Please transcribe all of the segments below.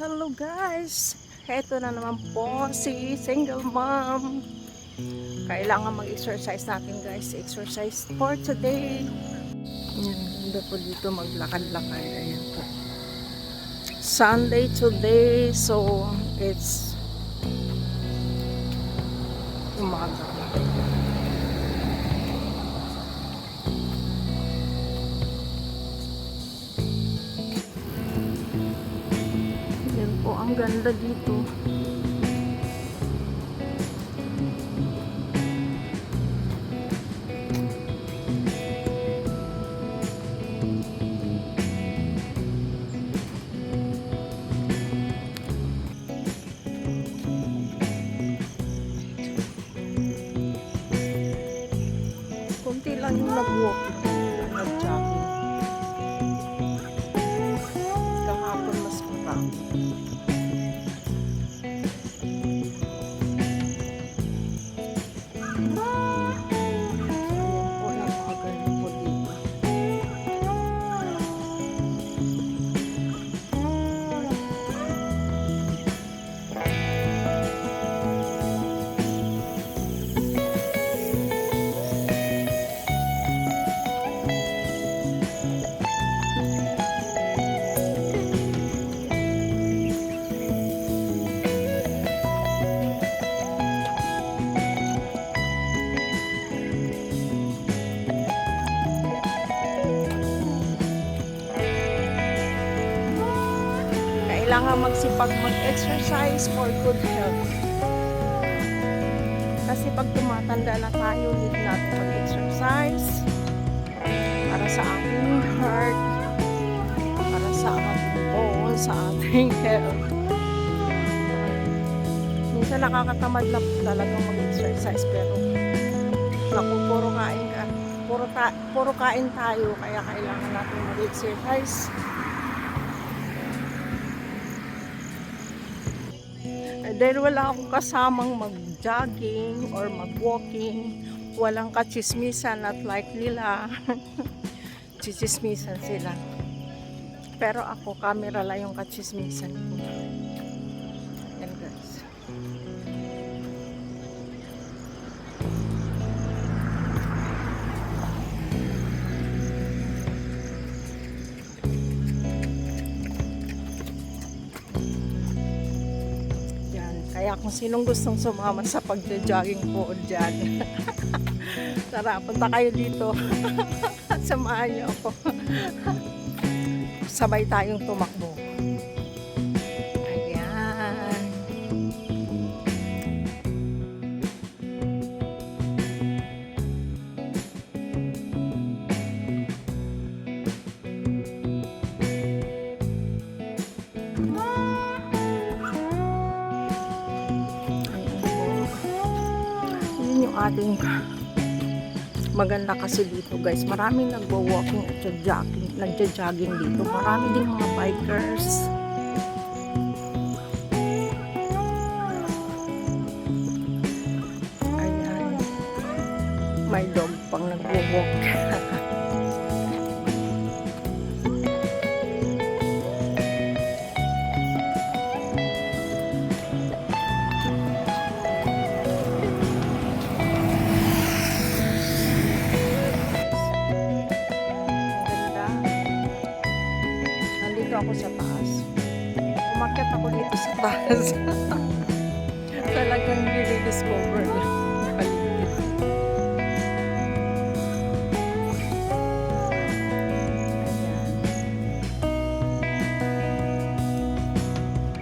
Hello guys! Eto na naman po si single mom. Kailangan mag-exercise natin guys. Exercise for today. Ganda po dito maglakad-lakad. Ayan po. Sunday today. So, it's umaga. Ayan po, ang ganda dito. Kunti lang yung nag-walking, nag-jogging. Kahapon mas marami. Ayan po, napakaganda po dito. Kailangan magsipag mag-exercise for good health. Kasi pag tumatanda na tayo, need natin mag-exercise para sa ating heart, para sa ating bones, sa ating health. Minsan nakakatamad na talagang mag-exercise pero naku, puro kain tayo kaya kailangan natin mag-exercise. Dahil wala akong kasamang mag-jogging or mag-walking, walang kachismisan at like nila. Chichismisan sila. Pero ako, camera lang yung kachismisan ko. Yan guys. Kaya kung sinong gustong sumama sa pagja-jogging po dyan, tara, punta kayo dito. Samahan niyo ako. Sabay tayong tumakbo. Ayan. Yung ating maganda kasi dito guys, maraming nagwo-walking at nagja-jogging dito, marami ding mga bikers. Ayan, may dog pang nagwo-walk. Ako sa taas. Umakyat ako dito sa taas. Talagang i-discover lang ang paligid.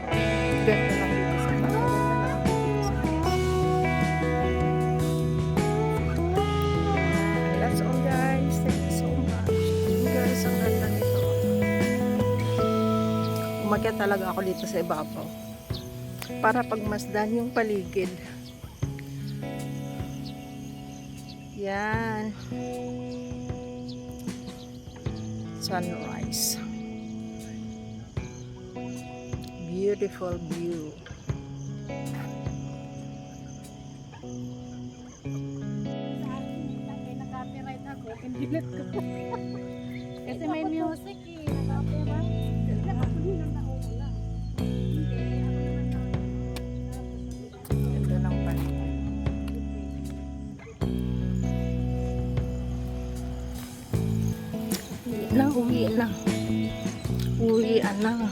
Ayan. Ganda lang dito sa taas. That's all guys. Thank you so much. Guys, ang ganda nito. Umakyat talaga ako dito sa ibabaw para pagmasdan yung paligid. Yan. Sunrise. Beautiful view. Naka-copyright ako, pindilit ko. Kasi may music eh, naka-copyright. Uwi na. Uwian na.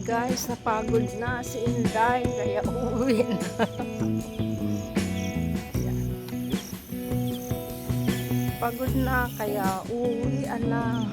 Guys, napagod na si Inday, kaya uuwi na. Yan. Pagod na, kaya uuwian na.